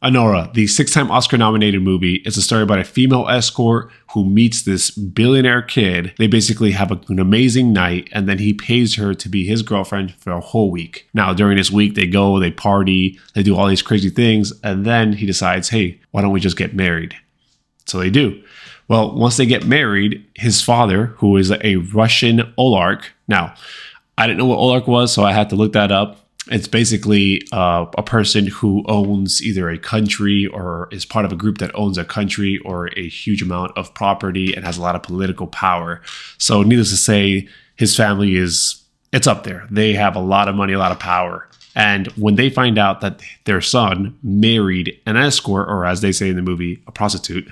ANORA, the 6-time Oscar-nominated movie, is a story about a female escort who meets this billionaire kid. They basically have an amazing night, and then he pays her to be his girlfriend for a whole week. Now, during this week, they go, they party, they do all these crazy things, and then he decides, hey, why don't we just get married? So they do. Well, once they get married, his father, who is a Russian oligarch. Now, I didn't know what oligarch was, so I had to look that up. It's basically a person who owns either a country or is part of a group that owns a country or a huge amount of property and has a lot of political power. So needless to say, his family it's up there. They have a lot of money, a lot of power. And when they find out that their son married an escort, or as they say in the movie, a prostitute,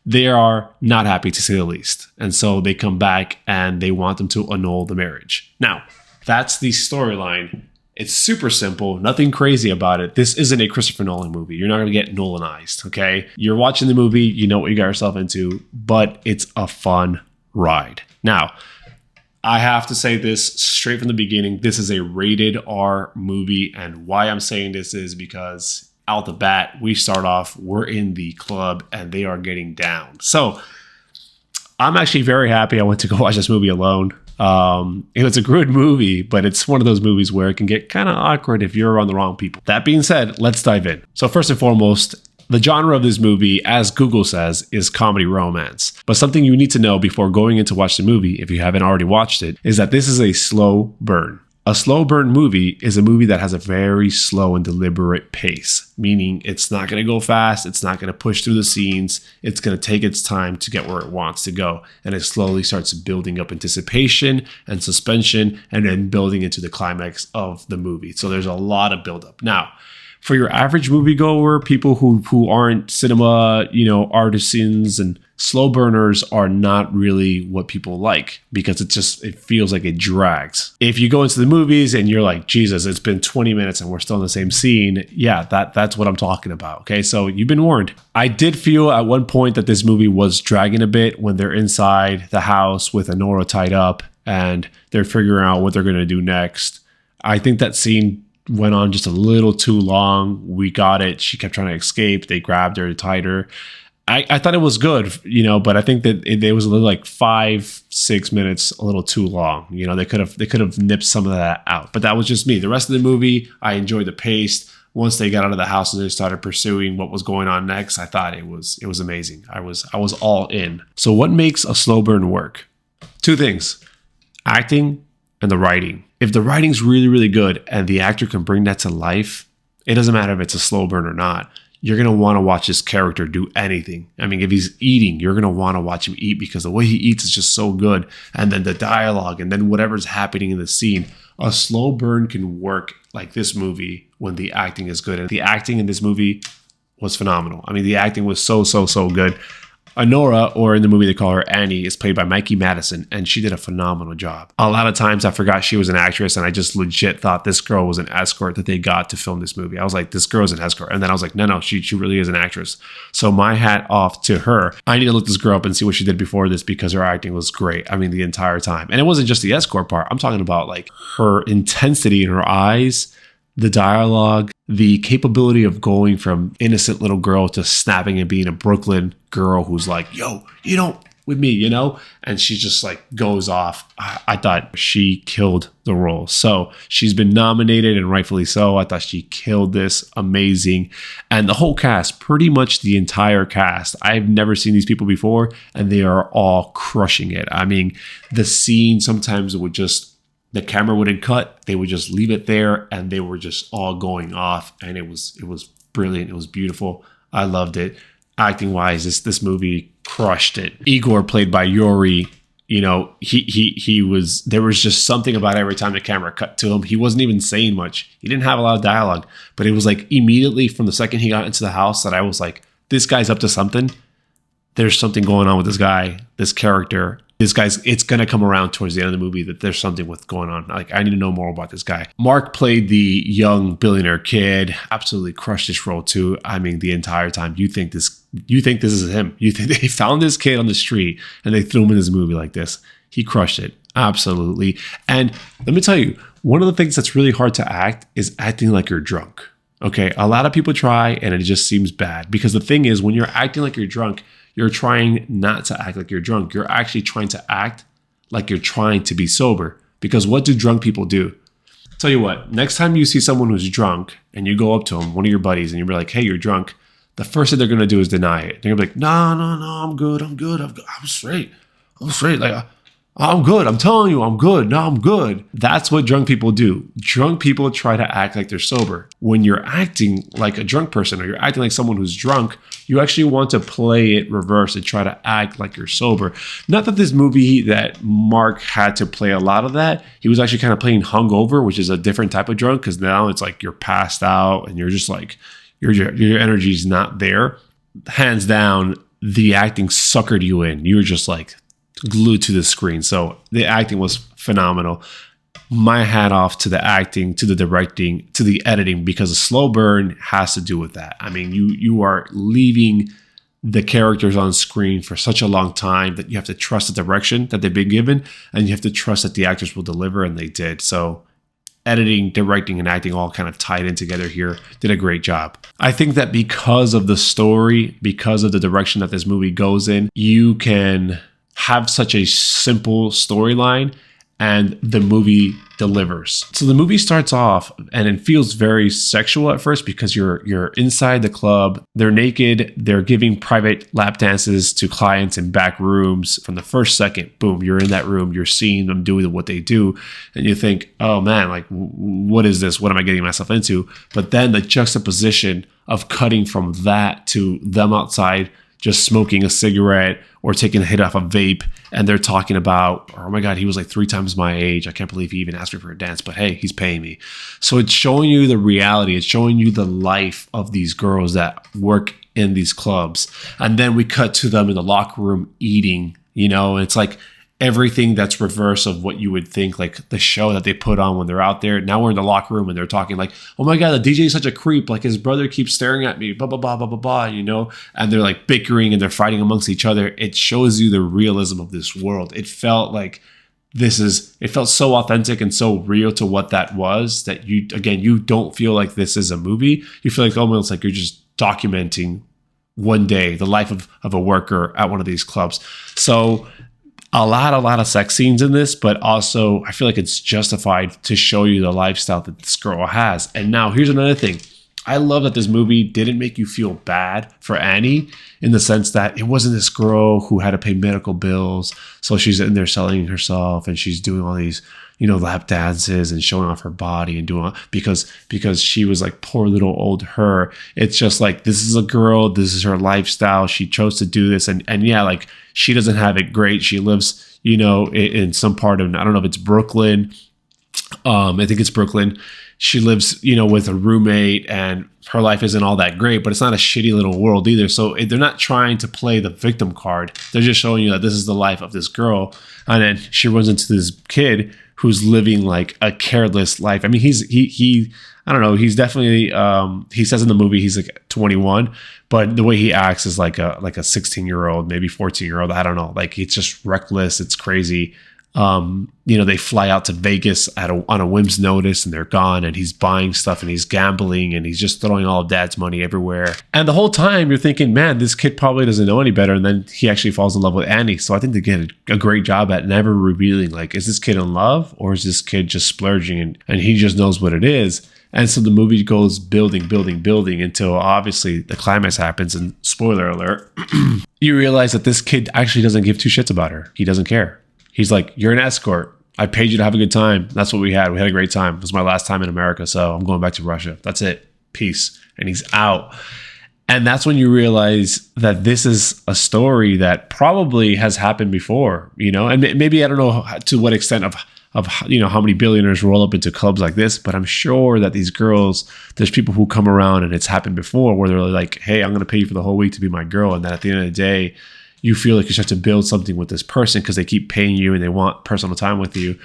they are not happy, to say the least. And so they come back and they want them to annul the marriage. Now, that's the storyline. It's super simple, nothing crazy about it. This isn't a Christopher Nolan movie. You're not going to get Nolanized, okay? You're watching the movie, you know what you got yourself into, but it's a fun ride. Now, I have to say this straight from the beginning. This is a rated R movie, and why I'm saying this is because out the bat, we start off, we're in the club, and they are getting down. So, I'm actually very happy I went to go watch this movie alone. It's a good movie, but it's one of those movies where it can get kind of awkward if you're around the wrong people. That being said, let's dive in. So first and foremost, the genre of this movie, as Google says, is comedy romance. But something you need to know before going in to watch the movie, if you haven't already watched it, is that this is a slow burn. A slow burn movie is a movie that has a very slow and deliberate pace, meaning it's not going to go fast, it's not going to push through the scenes, it's going to take its time to get where it wants to go, and it slowly starts building up anticipation and suspension and then building into the climax of the movie. So there's a lot of buildup. Now, for your average moviegoer, people who aren't cinema, artisans and slow burners are not really what people like because it feels like it drags. If you go into the movies and you're like, Jesus, it's been 20 minutes and we're still in the same scene. Yeah, that's what I'm talking about. Okay, so you've been warned. I did feel at one point that this movie was dragging a bit when they're inside the house with ANORA tied up and they're figuring out what they're going to do next. I think that scene went on just a little too long. We got it. She kept trying to escape. They grabbed her, tied her. I thought it was good, but I think that it was a little like 5-6 minutes, a little too long. They could have nipped some of that out, but that was just me. The rest of the movie, I enjoyed the pace. Once they got out of the house and they started pursuing what was going on next, I thought it was amazing. I was all in. So what makes a slow burn work? Two things: acting and the writing. If the writing's really, really good and the actor can bring that to life, it doesn't matter if it's a slow burn or not. You're going to want to watch this character do anything. I mean, if he's eating, you're going to want to watch him eat because the way he eats is just so good. And then the dialogue and then whatever's happening in the scene. A slow burn can work like this movie when the acting is good. And the acting in this movie was phenomenal. I mean, the acting was so good. ANORA, or in the movie they call her Annie, is played by Mikey Madison, and she did a phenomenal job. A lot of times I forgot she was an actress, and I just legit thought this girl was an escort that they got to film this movie. I was like, this girl's an escort. And then I was like, no, she really is an actress. So my hat off to her. I need to look this girl up and see what she did before this because her acting was great. I mean, the entire time. And it wasn't just the escort part. I'm talking about like her intensity in her eyes, the dialogue, the capability of going from innocent little girl to snapping and being a Brooklyn girl who's like, yo, you don't with me, and she just like goes off. I thought she killed the role. So she's been nominated and rightfully so. I thought she killed this amazing. And the whole cast, pretty much the entire cast, I've never seen these people before and they are all crushing it. I mean, the scene sometimes the camera wouldn't cut. They would just leave it there and they were just all going off. And it was brilliant. It was beautiful. I loved it. Acting wise, this movie crushed it. Igor, played by Yuri, he was, there was just something about every time the camera cut to him. He wasn't even saying much. He didn't have a lot of dialogue, but it was like immediately from the second he got into the house that I was like, this guy's up to something. There's something going on with this guy, this character. It's going to come around towards the end of the movie that there's something with going on. Like, I need to know more about this guy. Mark played the young billionaire kid, absolutely crushed this role too. I mean, the entire time you think this is him. You think they found this kid on the street and they threw him in this movie like this. He crushed it. Absolutely. And let me tell you, one of the things that's really hard to act is acting like you're drunk. Okay, a lot of people try and it just seems bad because the thing is, when you're acting like you're drunk, you're trying not to act like you're drunk. You're actually trying to act like you're trying to be sober. Because what do drunk people do? Tell you what, next time you see someone who's drunk and you go up to them, one of your buddies, and you're like, hey, you're drunk, the first thing they're going to do is deny it. They're going to be like, no, I'm good. I'm straight. Like, I'm good. I'm telling you, I'm good. No, I'm good. That's what drunk people do. Drunk people try to act like they're sober. When you're acting like a drunk person or you're acting like someone who's drunk, you actually want to play it reverse and try to act like you're sober. Not that this movie that Mark had to play a lot of that. He was actually kind of playing hungover, which is a different type of drunk because now it's like you're passed out and you're just like, your energy's not there. Hands down, the acting suckered you in. You were just like glued to the screen. So the acting was phenomenal. My hat off to the acting, to the directing, to the editing, because a slow burn has to do with that. I mean, you are leaving the characters on screen for such a long time that you have to trust the direction that they've been given, and you have to trust that the actors will deliver, and they did. So editing, directing, and acting all kind of tied in together here, did a great job. I think that because of the story, because of the direction that this movie goes in, you can have such a simple storyline and the movie delivers. So the movie starts off and it feels very sexual at first because you're inside the club. They're naked. They're giving private lap dances to clients in back rooms. From the first second, boom, you're in that room. You're seeing them doing what they do. And you think, oh man, like, what is this? What am I getting myself into? But then the juxtaposition of cutting from that to them outside just smoking a cigarette or taking a hit off a vape, and they're talking about, oh my God, he was like 3 times my age. I can't believe he even asked me for a dance, but hey, he's paying me. So it's showing you the reality. It's showing you the life of these girls that work in these clubs. And then we cut to them in the locker room eating, and it's like everything that's reverse of what you would think, like the show that they put on when they're out there. Now we're in the locker room and they're talking like, oh my God, the DJ is such a creep. Like his brother keeps staring at me, blah, blah, blah, blah, blah, blah, and they're like bickering and they're fighting amongst each other. It shows you the realism of this world. It felt like it felt so authentic and so real to what that was that you don't feel like this is a movie. You feel like almost like you're just documenting one day the life of a worker at one of these clubs. So a lot of sex scenes in this, but also I feel like it's justified to show you the lifestyle that this girl has. And now here's another thing. I love that this movie didn't make you feel bad for Annie in the sense that it wasn't this girl who had to pay medical bills. So she's in there selling herself and she's doing all these, lap dances and showing off her body and doing because she was like poor little old her. It's just like, this is a girl, this is her lifestyle. She chose to do this. And yeah, like she doesn't have it great. She lives, in some part of, I don't know if it's Brooklyn. I think it's Brooklyn. She lives, with a roommate and her life isn't all that great, but it's not a shitty little world either. So they're not trying to play the victim card. They're just showing you that this is the life of this girl. And then she runs into this kid who's living like a careless life. I mean, he I don't know. He's definitely, he says in the movie, he's like 21, but the way he acts is like a 16-year-old, maybe 14-year-old. I don't know. Like it's just reckless. It's crazy. They fly out to Vegas on a whim's notice and they're gone and he's buying stuff and he's gambling and he's just throwing all of dad's money everywhere. And the whole time you're thinking, man, this kid probably doesn't know any better. And then he actually falls in love with Annie. So I think they get a great job at never revealing, like, is this kid in love or is this kid just splurging and he just knows what it is? And so the movie goes building until obviously the climax happens. And spoiler alert, you realize that this kid actually doesn't give 2 shits about her. He doesn't care. He's like, you're an escort. I paid you to have a good time. That's what we had. We had a great time. It was my last time in America, so I'm going back to Russia. That's it. Peace. And he's out. And that's when you realize that this is a story that probably has happened before, and maybe I don't know to what extent of how many billionaires roll up into clubs like this, but I'm sure that these girls, there's people who come around and it's happened before where they're like, hey, I'm going to pay you for the whole week to be my girl. And then at the end of the day, you feel like you have to build something with this person because they keep paying you and they want personal time with you.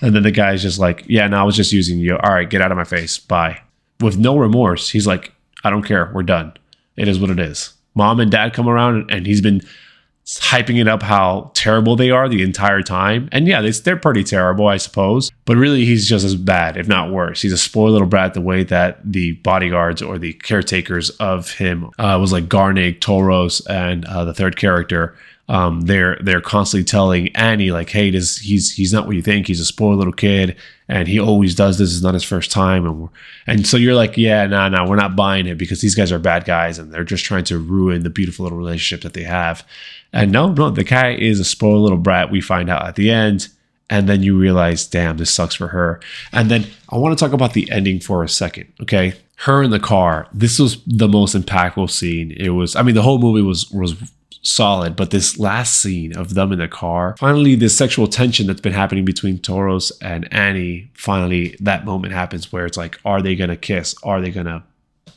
And then the guy's just like, yeah, no, I was just using you. All right, get out of my face. Bye. With no remorse. He's like, I don't care. We're done. It is what it is. Mom and dad come around and he's been hyping it up how terrible they are the entire time. And yeah, they're pretty terrible, I suppose. But really, he's just as bad, if not worse. He's a spoiled little brat the way that the bodyguards or the caretakers of him was like Garnig, Toros, and the third character. They're constantly telling Annie like, hey, he's not what you think. He's a spoiled little kid, and he always does this. It's not his first time, and so you're like, yeah, no, we're not buying it because these guys are bad guys and they're just trying to ruin the beautiful little relationship that they have. And no, the guy is a spoiled little brat. We find out at the end, and then you realize, damn, this sucks for her. And then I want to talk about the ending for a second, okay? Her in the car. This was the most impactful scene. It was, I mean, the whole movie was solid, but this last scene of them in the car, finally this sexual tension that's been happening between Toros and Annie, finally that moment happens where it's like, are they gonna kiss? Are they gonna,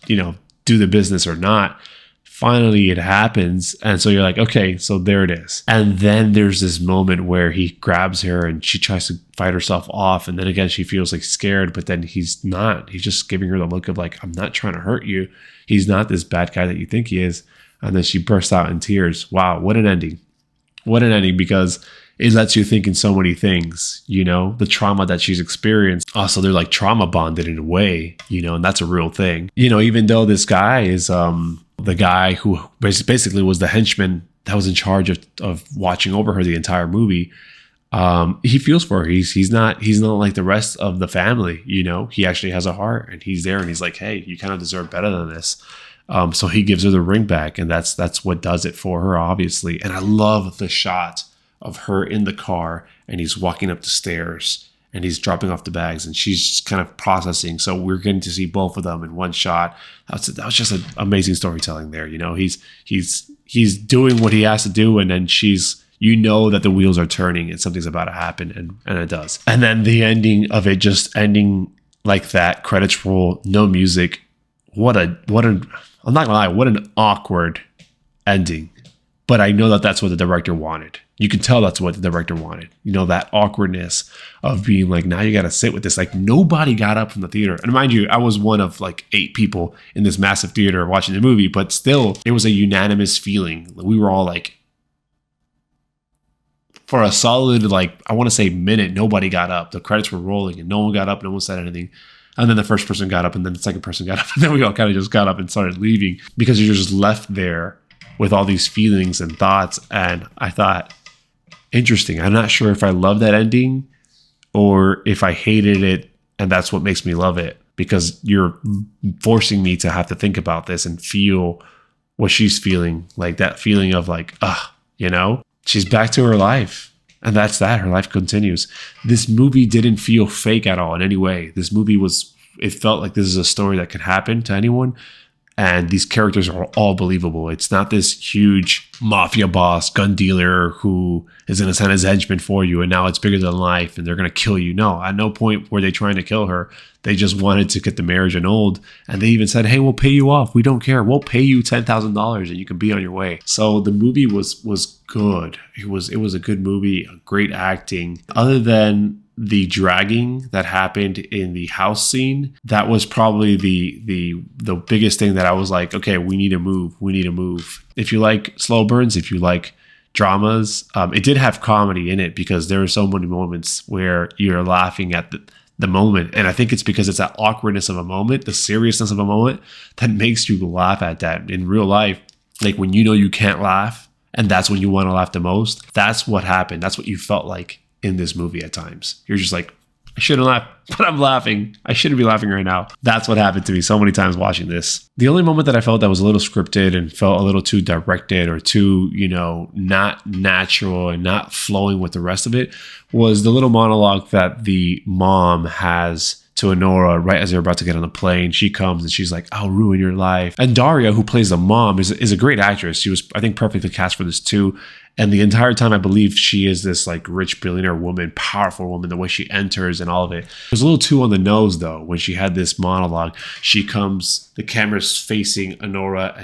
do the business or not? Finally it happens, and so you're like, okay, so there it is. And then there's this moment where he grabs her and she tries to fight herself off, and then again she feels like scared, but then he's not. He's just giving her the look of like, I'm not trying to hurt you. He's not this bad guy that you think he is. And then she bursts out in tears. Wow, what an ending. What an ending, because it lets you think in so many things, the trauma that she's experienced. Also, they're like trauma bonded in a way, and that's a real thing. Even though this guy is the guy who basically was the henchman that was in charge of watching over her the entire movie, he feels for her. He's not like the rest of the family, he actually has a heart, and he's there and he's like, hey, you kind of deserve better than this. So he gives her the ring back, and that's what does it for her, obviously. And I love the shot of her in the car, and he's walking up the stairs and he's dropping off the bags, and she's just kind of processing. So we're getting to see both of them in one shot. That was just an amazing storytelling there. He's doing what he has to do, and then that the wheels are turning and something's about to happen, and it does. And then the ending of it just ending like that, credits roll, no music. I'm not gonna lie, what an awkward ending. But I know that that's what the director wanted. You can tell that's what the director wanted. That awkwardness of being like, now you got to sit with this. Like, nobody got up from the theater. And mind you, I was one of like 8 people in this massive theater watching the movie, but still, it was a unanimous feeling. We were all like, for a solid, like, I want to say minute, nobody got up. The credits were rolling and no one got up. No one said anything. And then the first person got up, and then the second person got up. And then we all kind of just got up and started leaving, because you're just left there with all these feelings and thoughts. And I thought, interesting. I'm not sure if I love that ending or if I hated it, and that's what makes me love it, because you're forcing me to have to think about this and feel what she's feeling, like that feeling of like, she's back to her life. And that's that. Her life continues. This movie didn't feel fake at all in any way. This movie it felt like this is a story that could happen to anyone. And these characters are all believable. It's not this huge mafia boss, gun dealer who is going to send his henchman for you, and now it's bigger than life and they're going to kill you. No, at no point were they trying to kill her. They just wanted to get the marriage annulled. And they even said, hey, we'll pay you off. We don't care. We'll pay you $10,000 and you can be on your way. So the movie was good. It was a good movie, great acting. Other than the dragging that happened in the house scene, that was probably the biggest thing that I was like, okay, we need to move. If you like slow burns, if you like dramas, it did have comedy in it, because there were so many moments where you're laughing at the moment. And I think it's because it's that awkwardness of a moment, the seriousness of a moment, that makes you laugh at that. In real life, like when you can't laugh, and that's when you want to laugh the most, that's what happened. That's what you felt like in this movie at times. You're just like, I shouldn't laugh, but I'm laughing. I shouldn't be laughing right now. That's what happened to me so many times watching this. The only moment that I felt that was a little scripted and felt a little too directed or too, not natural and not flowing with the rest of it was the little monologue that the mom has to ANORA right as they're about to get on the plane. She comes and she's like, I'll ruin your life. And Daria, who plays the mom, is a great actress. She was, I think, perfectly cast for this too. And the entire time, I believe she is this like rich billionaire woman, powerful woman, the way she enters and all of it. It was a little too on the nose though, when she had this monologue. She comes, the camera's facing ANORA,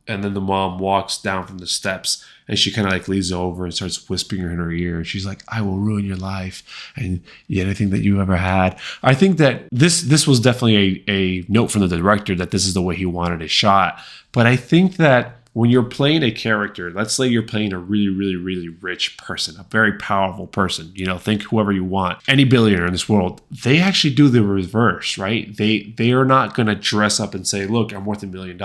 and then the mom walks down from the steps, and she kind of like leans over and starts whispering in her ear. And she's like, I will ruin your life and anything that you ever had. I think that this was definitely a note from the director that this is the way he wanted it shot. But I think that when you're playing a character, let's say you're playing a really, really, really rich person, a very powerful person, think whoever you want, any billionaire in this world, they actually do the reverse, right? They are not going to dress up and say, look, I'm worth $1 million.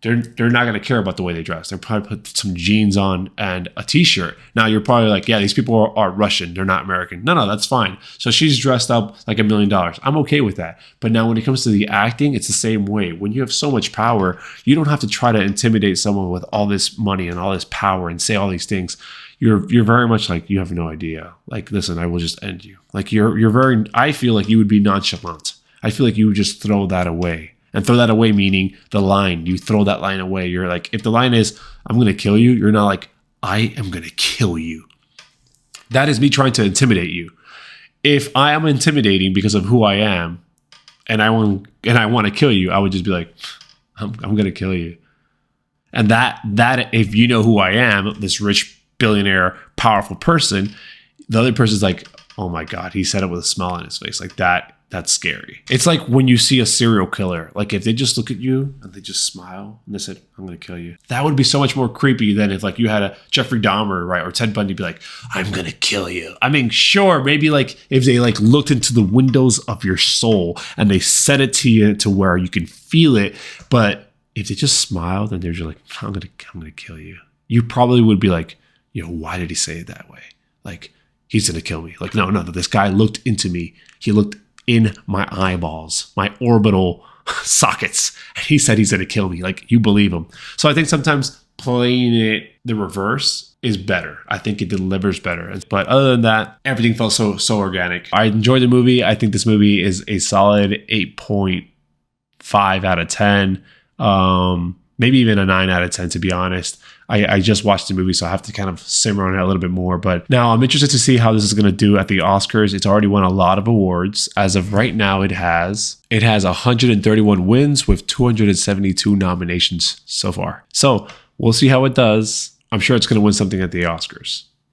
They're not going to care about the way they dress. They'll probably put some jeans on and a t-shirt. Now you're probably like, yeah, these people are Russian. They're not American. No, that's fine. So she's dressed up like $1 million. I'm okay with that. But now when it comes to the acting, it's the same way. When you have so much power, you don't have to try to intimidate someone with all this money and all this power and say all these things. You're very much like, you have no idea. Like, listen, I will just end you. Like I feel like you would be nonchalant. I feel like you would just throw that away. And throw that away meaning the line. You throw that line away. You're like, if the line is, I'm going to kill you, you're not like, I am going to kill you. That is me trying to intimidate you. If I am intimidating because of who I am and I want to kill you, I would just be like, I'm going to kill you. And that if you know who I am, this rich, billionaire, powerful person, the other person's like, oh my God, he said it with a smile on his face. Like that's scary. It's like when you see a serial killer, like if they just look at you and they just smile and they said, I'm going to kill you. That would be so much more creepy than if like you had a Jeffrey Dahmer, right? Or Ted Bundy be like, I'm going to kill you. I mean, sure. Maybe like if they like looked into the windows of your soul and they said it to you to where you can feel it. But if they just smiled and they're just like, I'm going to kill you. You probably would be like, why did he say it that way? Like, he's going to kill me. Like, no, this guy looked into me. He looked in my eyeballs, my orbital sockets. And he said he's going to kill me. Like, you believe him. So I think sometimes playing it the reverse is better. I think it delivers better. But other than that, everything felt so organic. I enjoyed the movie. I think this movie is a solid 8.5 out of 10. Maybe even a 9 out of 10, to be honest. I just watched the movie, so I have to kind of simmer on it a little bit more. But now I'm interested to see how this is going to do at the Oscars. It's already won a lot of awards. As of right now, it has 131 wins with 272 nominations so far. So we'll see how it does. I'm sure it's going to win something at the Oscars.